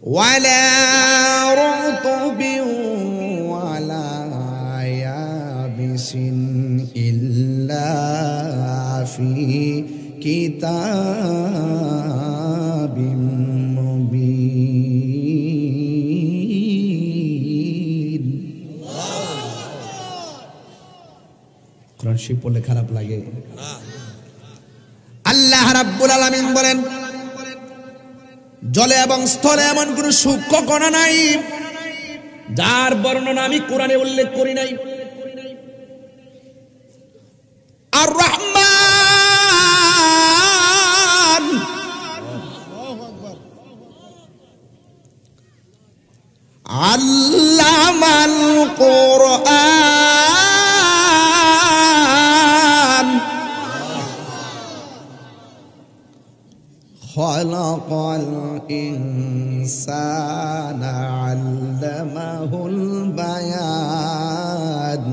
ওয়ালা রতবিন ওয়ালা ইয়াবিসিন ইল্লা ফি কিতাবিম মুবিন। কোরআন শরীফ পড়লে খারাপ লাগে? আল্লাহ রাব্বুল আলামিন বলেন, জলে এবং স্থলে এমন কোন সূক্ষ্ম কণা নাই যার বর্ণনা আমি কোরআনে উল্লেখ করি নাই। আর রহমান আল্লামাল কোরআন খালাকাল ইনসানা আল্লামাহুল বায়ান।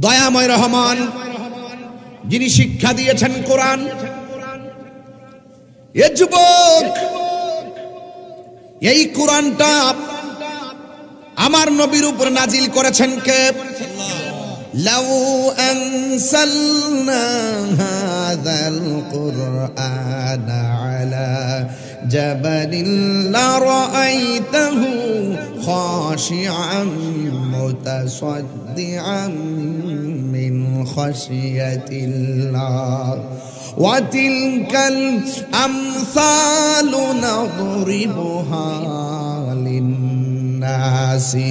দয়াময় রহমান যিনি শিক্ষা দিয়েছেন কোরআন। এ যুবক, এই কোরআনটা আমার নবীর উপর নাজিল করেছেন কে? লাউ আনসালনা হাযাল কুরআনা আলা জাবালিন লারাআইতাহু খাশিআন মুতাসাদ্দিআন মিন খাশিয়াতিল্লাহ ওয়া তিলকাল আমসালু নাদরিবুহা লিন্নাসি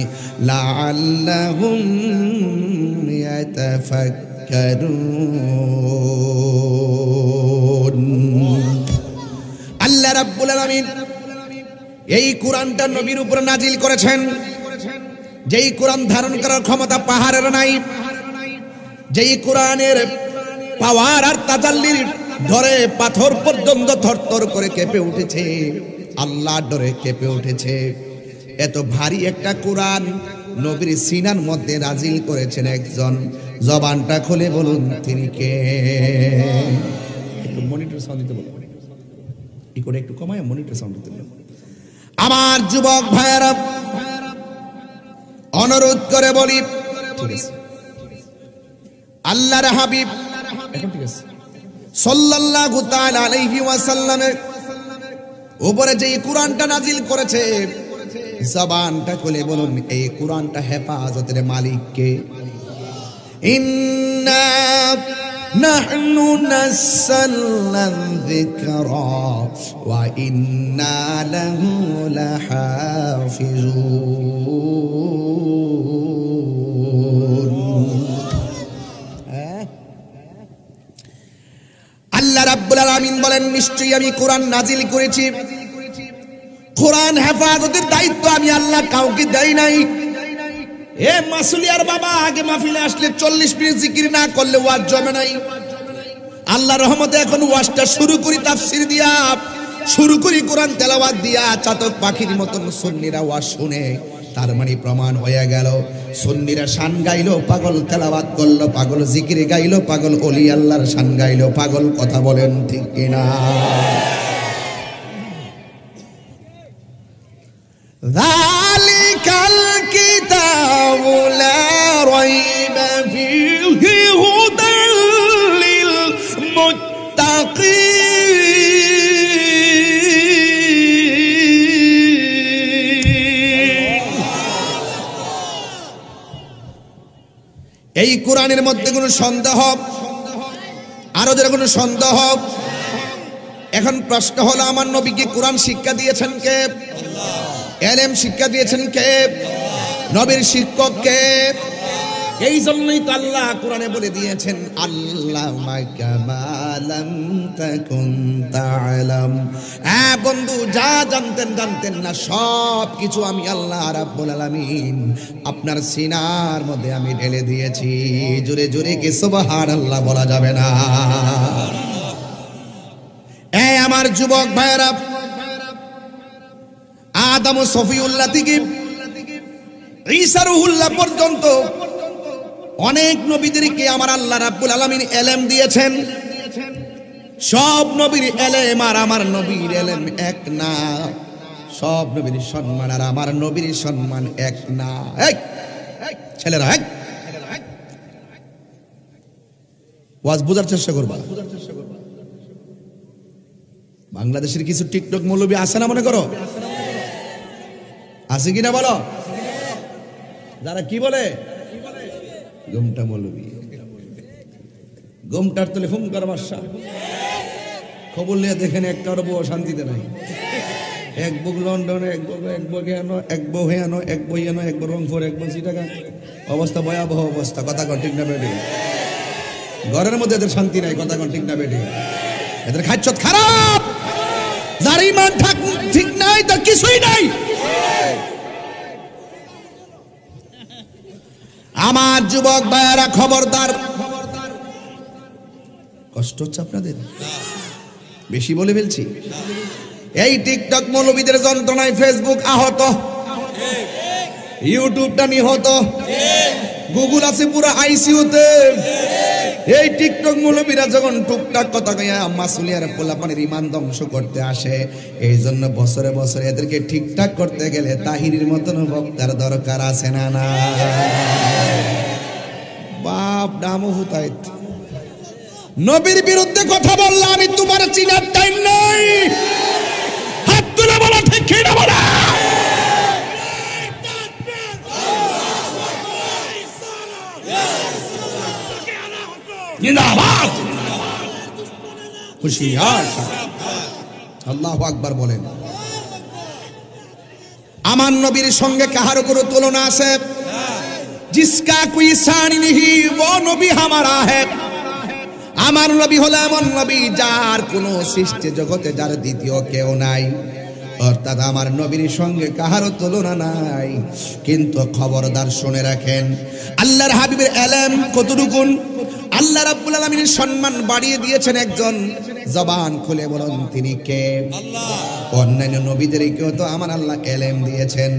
লাআল্লাহুম ইয়াতাফাক্কারুন। আল্লাহ রাব্বুল আলামিন এই কোরআনটা নবীর উপর নাজিল করেছেন, যেই কোরআন ধারণ করার ক্ষমতা পাহাড়ের নাই, যেই কোরআনের পাওয়ার আর তাজাল্লির ধরে পাথর পর্যন্ত থরথর করে কেঁপে উঠেছে, আল্লাহর ডরে কেঁপে উঠেছে। এত ভারী একটা কোরআন নবীর সিনার মধ্যে নাজিল করেছেন একজন। জবানটা খুলে বলুন তিনি কে? একটু মনিটর সাউন্ড দিতে বলুন, ই করে একটু কমায় মনিটর সাউন্ড দিতে বলুন। আমার যুবক ভাইয়েরা, অনুরোধ করে বলি, ঠিক আছে, আল্লাহর হাবিব এখন ঠিক আছে সাল্লাল্লাহু তাআলা আলাইহি ওয়াসাল্লামের উপরে যে কোরআনটা নাজিল করেছে, জবানটা খুলে বলুন এই কোরআনটা হেফাজতের মালিক কে? ইন্না নাহনু নাযালনা যিকরা ওয়া ইন্না লাহু লাহাফিজুন। আল্লাহ রাব্বুল আলামিন বলেন, নিশ্চয়ই আমি কোরআন নাজিল করেছি। কোরআন হেফাজতের দায়িত্ব আমি আল্লাহ কাউকে দেই নাই। এ মাসুলিয়ার বাবা, আগে মাহফিলে আসলে 40 মিনিট জিকির না করলে ওয়াজ জমে নাই। আল্লাহর রহমতে এখন ওয়াজটা শুরু করি তাফসীর দিয়া, শুরু করি কোরআন তেলাওয়াত দিয়া। চাতক পাখির মতন সুন্নিরা ওয়াজ শুনে, তার মানে প্রমাণ হয়ে গেল সুন্নিরা শান গাইলো, পাগল তেলাওয়াত করলো, পাগল জিকির গাইলো, পাগল ওলি আল্লাহর শান গাইলো, পাগল কথা বলেন ঠিক কিনা? যালিকাল কিতাবু লা রাইবা ফীহি হুদাল লিল মুত্তাকিন। এই কোরআনের মধ্যে কোনো সন্দেহ, আরো যারা কোনো সন্দেহ? এখন প্রশ্ন হলো, আমার নবীকে কোরআন শিক্ষা দিয়েছেন কে? এলেম শিক্ষা দিয়েছেন কে? নবীর শিক্ষক কে? এই জন্যই তো আল্লাহ কোরআনে বলে দিয়েছেন, আল্লামাকা মা লাম তাকুন তা'লাম। হ্যাঁ বন্ধু, যা জানতেন না সব কিছু আমি আল্লাহ রাব্বুল আলামিন আপনার সিনার মধ্যে আমি ঢেলে দিয়েছি। জোরে জোরে কি সুবহানাল্লাহ বলা যাবে না? এই আমার যুবক ভাইরা, আদম সফিউল্লাহ থেকে ঈসা রুহুল্লাহ পর্যন্ত অনেক নবীদেরকে আমার আল্লাহ রাব্বুল আলামিন এলেম দিয়েছেন। সব নবীর এলেম আর আমার নবীর এলেম এক না, সব নবীর সম্মান আর আমার নবীর সম্মান এক না। এই ছেলেরা, ওয়াজ বোঝার চেষ্টা করবা। বাংলাদেশের কিছু টিকটক মৌলবী আছে না, মনে করো আছে কিনা বলো? যারা কি বলে গোমটা মৌলবী, গোমটার তলে ফোন কর বাসা, খবর নিয়ে দেখেন একটার বউ শান্তিতে নাই। এক বুক লন্ডনে, এক বউ আনো, এক বউ হে আনো, এক বই আনো, এক রংপুর, এক বই চিটাগাং, অবস্থা ভয়াবহ অবস্থা। কথা কন ঠিক না বেটি? ঘরের মধ্যে এদের শান্তি নাই। কথা কন ঠিক না বেটি? এদের খাচ্ছত খারাপ, যার ইমান ঠিক নাই তার কিছুই নাই। আমার যুবক ভাইয়েরা খবরদার, কষ্ট হচ্ছে আপনাদের? বেশি বলে ফেলছি? এই টিকটক মৌলবীদের যন্ত্রণায় ফেসবুক আহত, ইউটিউবটা নিহত, গুগল আছে পুরো আইসিইউতে। এই টিকটক মৌলবীরা যখন টুকটাক কথা কইয়া মাসুলিয়ার পোলাপানের ইমান ধ্বংস করতে আসে, এই জন্য বছরে বছরে এদেরকে ঠিকঠাক করতে গেলে তাহিরির মতন বক্তার দরকার আছে না? না বাপ নামও হুতাইত। নবীর বিরুদ্ধে কথা বললাম, আমি তোমার চিনার টাইম নাই। হাত তুলে বলা, ঠিক না বলা? জিন্দাবাদ, হুশিয়ার। আল্লাহু আকবার বলেন। আমার নবীর সঙ্গে কাহার কোনো তুলনা আছে? জিসকা কোই সানি নেহি वो নবী হামারা है। আমার নবী হলো এমন নবী যার কোন সৃষ্টি জগতে যার দ্বিতীয় কেউ নাই, অর্থাৎ আমার নবীর সঙ্গে কাহারও তুলনা নাই। কিন্তু খবরদার শুনে রাখেন, আল্লাহর হাবিবের এলেম কতটুকুন, আল্লাহ রাব্বুল আলামিনের সম্মান বাড়িয়ে দিয়েছেন একজন। জবান খুলে বলুন তিনি কে? আল্লাহ। অন্যান্য নবীদেরকেও তো আমার আল্লাহ এলেম দিয়েছেন।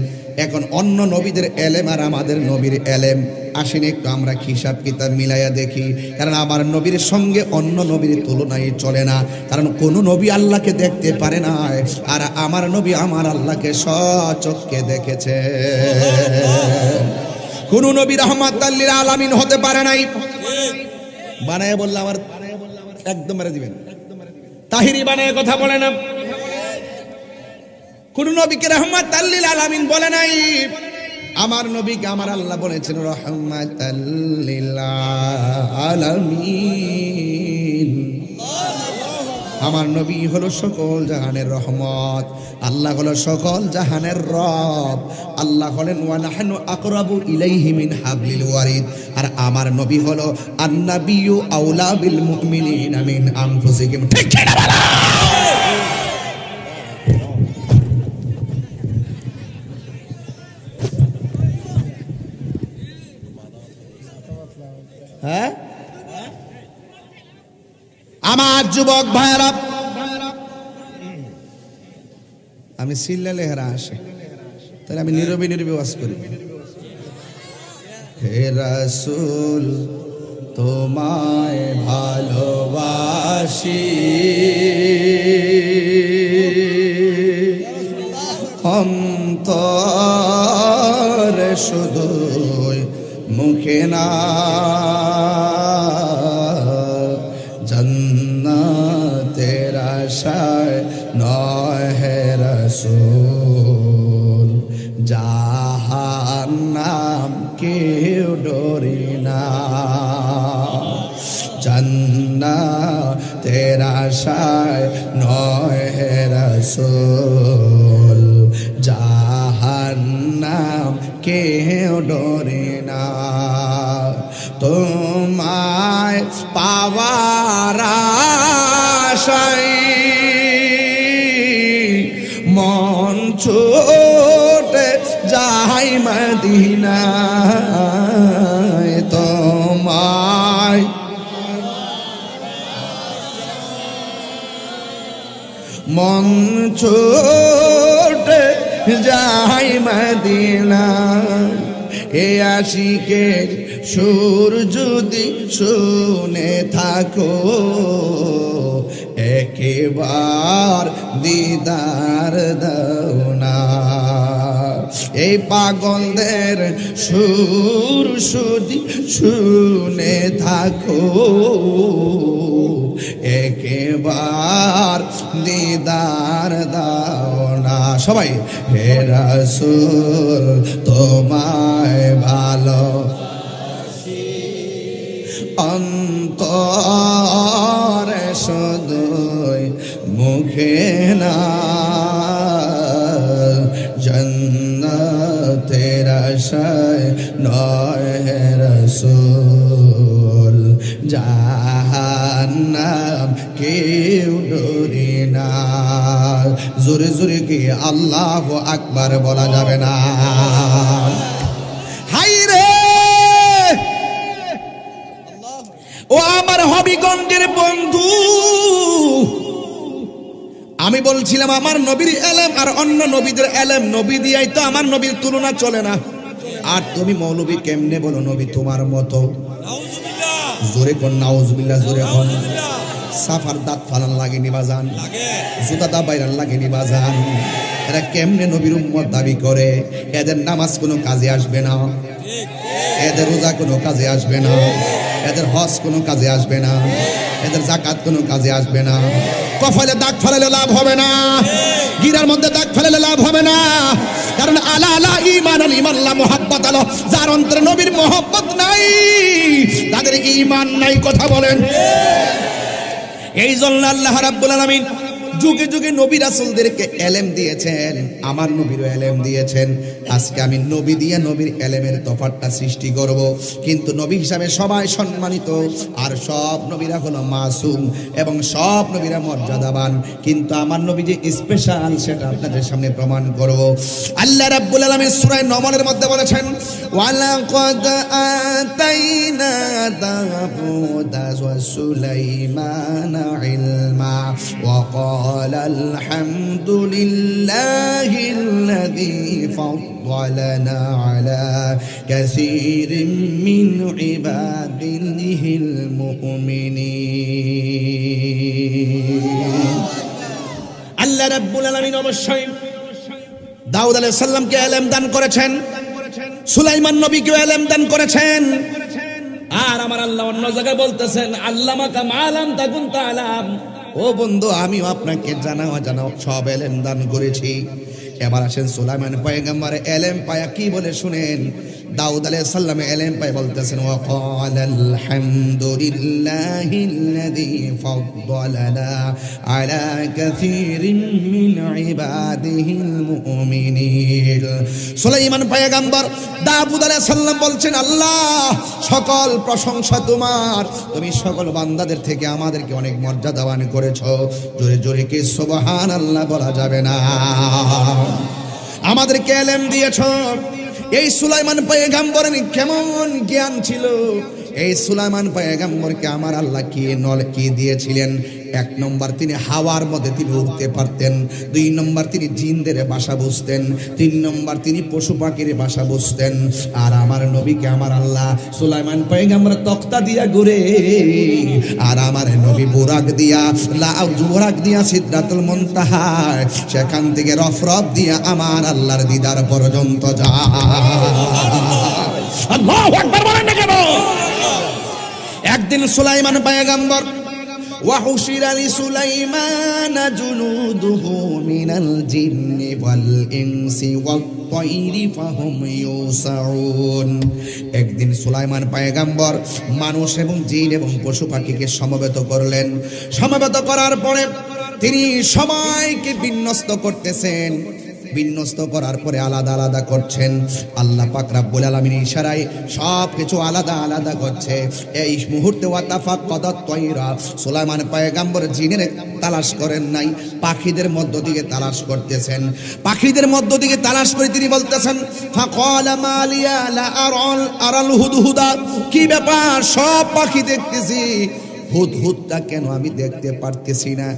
এখন অন্য নবীদের এলেম আর আমাদের নবীর এলেম, আসেন একটু আমরা হিসাব কিতাব মিলাইয়া দেখি। কারণ আমার নবীর সঙ্গে অন্য নবীর তুলনায় চলে না, কারণ কোন নবী আল্লাহকে দেখতে পারে না, আর আমার নবী আমার আল্লাহকে সচক্ষে দেখেছে। কোন নবী রাহমাতাল লিল আলামিন হতে পারে নাই। বানায় বললে আমার একদম মেরে দিবেন। তাহিরি বানায় কথা বলে না। কোন নবীকে রাহমাতাল লিল আলামিন বলে নাই। আমার নবীকে আমার আল্লাহ বলেছেন রাহমাতাল লিল আলামিন। আমার নবী হলো সকল জাহানের রহমত, আল্লাহ হলো সকল জাহানের রব। আল্লাহ হলেন ওয়া নাহনু আকরাবু ইলাইহি মিন হাবলিল ওয়ারিদ। আর আমার নবী হলো আন-নাবিয়্যু আওলা বিল মুমিনিনা মিন আনফুসিহিম। ঠিক কি না বলা? হ্যাঁ, আমার যুবক ভাইরা, আমি সিল্লালে হেরা আসে, তাহলে আমি নীরবে নীরবে ওয়াজ করি। হে রাসূল তোমায় ভালোবাসি, অন্তরে শুধুই মুখে না, জান্নাতের আশায় নয় হে রাসূল, জাহান্নাম কেউ ডরি না, জান্নাতের আশায় নয় হে রাসূল, জাহান্নাম কেউ ডরে না। তোমায় পাওয়ার আশায় মন ছুটে যাই মদিনায়, তোমায় মন ছুটে যাই মদিনায়। এ আশিকের সুর যদি শুনে থাকো, একবার দিদার দাও না। এই পাগলদের সুর সুদি শুনে থাকো, একবার দিদার দাও না। সবাই হে রাসূল তোমায় ভালো অন্তরে শুধুই মুখে না, জান্নাতের আশায় নয় হে রাসূল, জাহান্নাম কেউ ডরি না। জোরে জোরে কি আল্লাহু আকবার বলা যাবে না? হাই রে ও আমার হবিগঞ্জের বন্ধু, আমি বলছিলাম আমার নবীর এলেম আর অন্য নবীদের এলেম, নবী দিয়াই তো আমার নবীর তুলনা চলে না। আর তুমি মৌলবী কেমনে বলো নবী তোমার মতো? জোরে কোন নাউজুবিল্লাহ, জোরে কোন। সাফার দাঁত ফালান লাগেনি বাজান, জুতা দা বাইরান লাগেনি বাজান। এরা কেমনে নবীর উম্মত দাবি করে? এদের নামাজ কোনো কাজে আসবে না, এদের রোজা কোনো কাজে আসবে না, এদের হজ কোনো কাজে আসবে না, এদের যাকাত কোনো কাজে আসবে না। কপালে দাগ ফেলালে লাভ হবে না, গিরার মধ্যে দাগ ফেলালে লাভ হবে না। কারণ আলা আলা ঈমান আল ঈমান লা মুহাব্বাত আলা, যার অন্তরে নবীর মুহাব্বত নাই তাদের কি ঈমান নাই? কথা বলেন। এই জন্য আল্লাহ রাব্বুল আলামিন যুগে যুগে নবী রাসূলদেরকে এলেম দিয়েছেন, আমার নবীরও এলেম দিয়েছেন। আজকে আমি নবী দিয়ে নবীর এলেমের তফাৎটা সৃষ্টি করব, কিন্তু নবী হিসাবে সবাই সম্মানিত, আর সব নবীরা হলো মাসুম এবং সব নবীরা মর্যাদাবান, কিন্তু আমার নবী যে স্পেশাল সেটা আপনাদের সামনে প্রমাণ করব। আল্লাহ রাব্বুল আলামিন সূরা নমলের মধ্যে বলেছেন, ওয়ালাকাদ আতাইনা দাউদা ওয়া সুলাইমানা ইলমা ওয়া قال الحمد لله الذي فضلنا على كثير من عباده المؤمنين। আল্লাহ রাব্বুল আলামিন অবশ্যই দাউদ আলাইহিস সালামকে ইলম দান করেছেন, সুলাইমান নবীকে ইলম দান করেছেন। আর আমার আল্লাহ অন্য জায়গায় বলতেছেন, আল্লামাকা মা লাম তাকুন তাআলাম, ও বন্ধু আমিও আপনাকে জানাও সব এলেম দান করেছি। এবার আসেন সুলাইমান পয়গম্বর এলেম পায়া কি বলে শুনেন। দাউদ আলাইহিস সালাম এলেম পায় বলতেছেন, ওয়া ক্বালাল হামদুলিল্লাহিল্লাযী ফাদ্দালানা আলা কাসীরিন মিন ইবাদিহিল মুমিনিন। সুলাইমান পয়গম্বর দাউদ আলাইহিস সালাম বলছেন, আল্লাহ সকল প্রশংসা তোমার, তুমি সকল বান্দাদের থেকে আমাদেরকে অনেক মর্যাদাবান করেছো। জোরে জোরে কি সুবহানাল্লাহ বলা যাবে না? আমাদেরকে ইলম দিয়েছো। এই সুলাইমান পয়গম্বরের কেমন জ্ঞান ছিল, এই সুলাইমান পয়গম্বরকে আমার আল্লাহ কি দিয়েছিলেন? এক নম্বর তিনি হাওয়ার মধ্যে তিনি উঠতে পারতেন, দুই নম্বর তিনি জিনদের ভাষা বুঝতেন, তিন নম্বর তিনি পশু পাখির ভাষা বুঝতেন। আর আমার নবীকে আমার আল্লাহ সুলাইমান পয়গম্বর তক্তা দিয়া ঘুরে, আর আমার নবী বুরাক দিয়া সিদরাতুল মুনতাহা, সেখান থেকে রফরফ দিয়া আমার আল্লাহর দিদার পর্যন্ত যায়। আল্লাহু আকবার বলেন না কেন? একদিন সুলাইমান পয়গম্বর وحشر لسليمان جنوده من الجن والإنس والطير فهم يوزعون। একদিন সুলাইমান পয়গম্বর মানুষ এবং জিন এবং পশু পাখিকে সমবেত করলেন। সমবেত করার পরে তিনি সবাইকে বিন্যস্ত করতেছেন, বিন্যস্ত করার পরে আলাদা আলাদা করছেন। আল্লাহ পাক রব্বুল আলামিনের ইশারায় সব কিছু আলাদা আলাদা করছে। এই মুহূর্তে ওয়াতাফাক্কাদাত তায়রা, সুলাইমান পয়গম্বর জিনের তালাশ করেন নাই, পাখিদের মধ্য থেকে তালাশ করতেছেন। পাখিদের মধ্য থেকে তালাশ করে তিনি বলতেছেন, ফাকালা মালিয়া লা আরাল হুদহুদা, কি ব্যাপার সব পাখি দেখতেছি হুদহুদটা কেন আমি দেখতে পারতেছি না?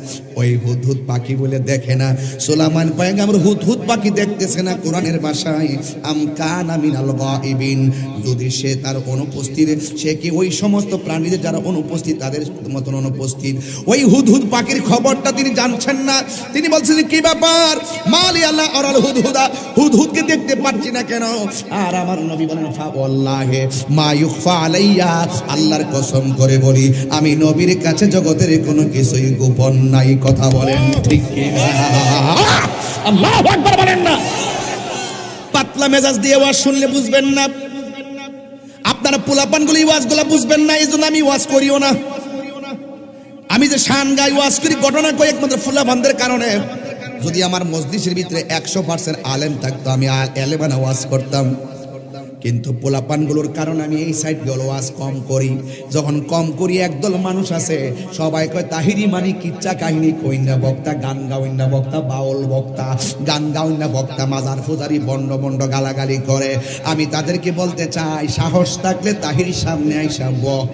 ওই হুদহুদ পাখি বলে দেখে না, সুলাইমান পয়গম্বর হুদহুদ পাখি দেখতেছে না। কোরআনের ভাষায় আম কানা মিনাল গায়বিন, যদি সে তার অনুপস্থিত, সে কি ওই সমস্ত প্রাণীদের যারা অনুপস্থিত তাদের মতন অনুপস্থিত? ওই হুদহুদ পাখির খবরটা তিনি জানছেন না। তিনি বলছেন কি ব্যাপার, মালি আল্লাহ আরাল হুদহুদা, হুদহুদকে দেখতে পাচ্ছি না কেন? আর আমার নবী বলেন ফা ওয়াল্লাহি মা ইউখফা আলাইয়া, আল্লাহর কসম করে বলি আমি নবীর কাছে জগতের কোনো কিছুই গোপন নাই। কথা বলেন ঠিক কি না? আল্লাহু আকবার বলেন না। পাতলা মেজাজ দিয়ে ওয়াজ শুনলে বুঝবেন না, আপনারা পোলাপানগুলো ওয়াজগুলো বুঝবেন না, এই জন্য আমি ওয়াজ করিও না। আমি যে শান গাই ওয়াজ করি ঘটনা কই একমাত্র পোলাপানদের কারণে। যদি আমার মজলিসের ভিতরে 100% আলেম থাকতো আমি এলেমানা ওয়াজ করতাম, কিন্তু পোলাপানগুলোর কারণে আমি এই সাইড গুলো ওয়াজ কম করি। যখন কম করি একদল মানুষ আছে সবাই কয় তাহিরি মানে কিচ্ছা কাহিনী কইনা বক্তা, গান গাওইনা বক্তা, বাউল বক্তা, গান গাওইনা বক্তা, মাজার ফুজারি বন্ড বন্ড গালাগালি করে। আমি তাদেরকে বলতে চাই সাহস থাকলে তাহিরির সামনে আইসা বল।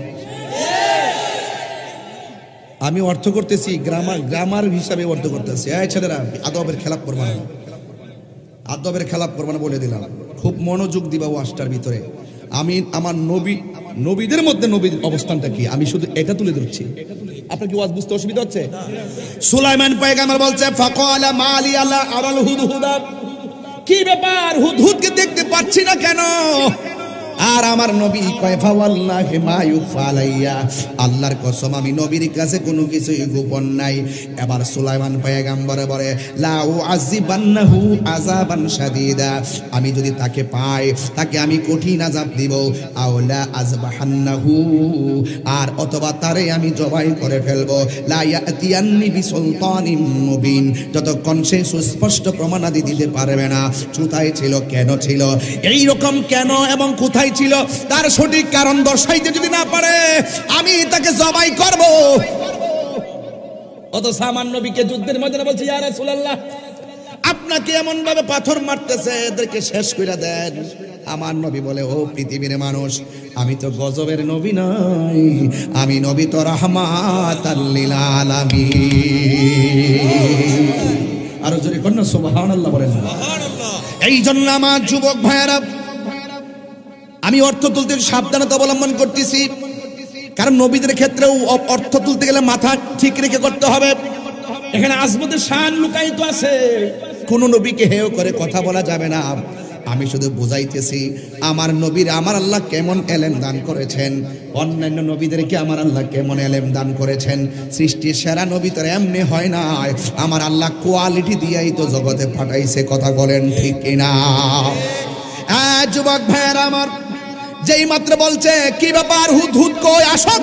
আমি অর্থ করতেছি গ্রামার হিসাবে অর্থ করতেছি। এই ছেলেরা আদবের খেলাপ করবা না, আদবের খেলাপ করবা না বলে দিলাম। খুব মনোযোগ দিবা ওয়াজটার ভিতরে। আমি আমার নবীদের মধ্যে নবীর অবস্থানটা কি আমি শুধু এটা তুলে ধরছি। আপনার কি ওয়াজ বুঝতে অসুবিধা হচ্ছে? সুলাইমান পয়গম্বর বলছে ফাকালা মালি আলা আরাল হুদহুদা, কি ব্যাপার হুদহুদকে দেখতে পাচ্ছি না কেন? আর আমার নবী কয় ফা ওয়াল্লাহি মা ইউখফা আলাইয়া, আল্লাহর কসম আমি নবীর কাছে কোনো কিছুই গোপন নাই। এবার সুলাইমান পয়গম্বর বলে লা উআযিবান্নাহু আযাবান শাদীদা, আমি যদি তাকে পাই তাকে আমি কঠিন আযাব দিব। আওলা আযবাহান্নাহু, আর অথবা তারে আমি জবাই করে ফেলব। লা ইয়াতিয়ান্নি বিসুলতানিন মুবিন, যতক্ষণ সে সুস্পষ্ট প্রমাণাদি দিতে পারবে না কোথায় ছিল, কেন ছিল, এই রকম কেন এবং কোথায় ছিল তার সঠিক কারণ দর্শাইতে যদি না পারে আমি তাকে জবাই করব। অত সামান নবীকে যুদ্ধের ময়দানে বলছে ইয়া রাসূলুল্লাহ আপনাকে এমন ভাবে পাথর মারতেছে এদেরকে শেষ করে দেন। আমার নবী বলে ও পৃথিবীর মানুষ, আমি তো গজবের নবী নই, আমি নবী তো রাহমাতাল লিল আলামিন। আর জোরে কন্যা সুবহানাল্লাহ বলেন সুবহানাল্লাহ। এই জন্য আমার যুবক ভাইয়েরা আমি অর্থ তুলতে সাবধানতা অবলম্বন করতেছি, কারণ নবীদের ক্ষেত্রেও অর্থ তুলতে গেলে মাথা ঠিক রেখে করতে হবে। এখানে আজমতের শান লুকায়িত আছে, কোন নবীকে হেয় করে কথা বলা যাবে না। আমি শুধু বুঝাইতেছি আমার নবীর আমার আল্লাহ কেমন এলেম দান করেছেন, অন্যান্য নবীদেরকে আমার আল্লাহ কেমন এলেম দান করেছেন। সৃষ্টির সেরা নবী তো এমনি হয় না, আমার আল্লাহ কোয়ালিটি দিয়েই তো জগতে পাঠাইছে। কথা বলেন ঠিক কিনা? যুবক ভাইয়েরা আমার, যেই মাত্র বলছে কি ব্যাপার হুদহুদ কই আসক,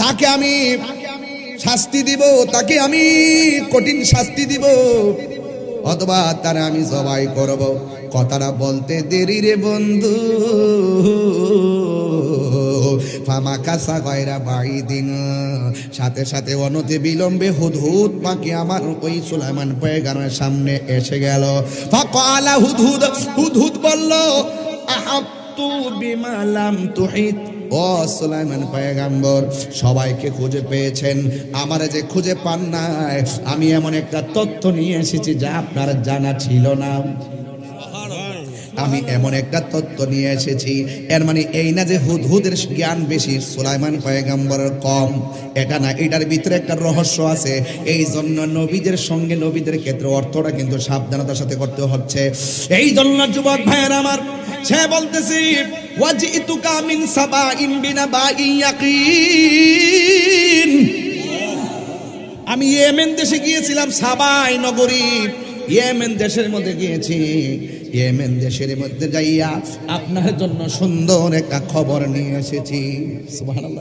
তাকে আমি শাস্তি দিব, তাকে আমি কঠিন শাস্তি দিব, অথবা তারা আমি জবাই করব। কথাটা বলতে দেরি রে বন্ধু, ফামা কাসা গয়রা বাইদিন, সাথে সাথে অনতি বিলম্বে হুদহুদ পাখি আমার ওই সুলাইমান পয়গম্বরের সামনে এসে গেল। ফাকালা হুদহুদ, হুদহুদ বলল আহাতু বিমা লাম তুহিত, ও সুলাইমান পয়গম্বর সবাইকে খুঁজে পেয়েছেন, আমারে যে খুঁজে পান নাই, আমি এমন একটা তথ্য নিয়ে এসেছি যা আপনার জানা ছিল না। আমি এমন একটা তথ্য নিয়ে এসেছি, এর মানে এই না যে হুদহুদের জ্ঞান বেশি সুলাইমান পয়গম্বরের কম, এটা না, এটার ভিতরে একটা রহস্য আছে। এই জন্য নবীদের সঙ্গে নবীদের ক্ষেত্রে অর্থটা কিন্তু সাবধানতার সাথে করতে হচ্ছে। এই জন্য যুবক ভাইয়েরা আমার, সে বলতেছি ওয়াজিতুকা মিন সাবাইন বিনাবাইন ইয়াকিন, আমি ইয়েমেন দেশে গিয়েছিলাম, সাবাই নগরী ইয়েমেন দেশের মধ্যে গিয়েছি। ইয়েমেন দেশের মধ্যে যাইয়া আপনার জন্য সুন্দর একটা খবর নিয়ে এসেছি। সুবহানাল্লাহ।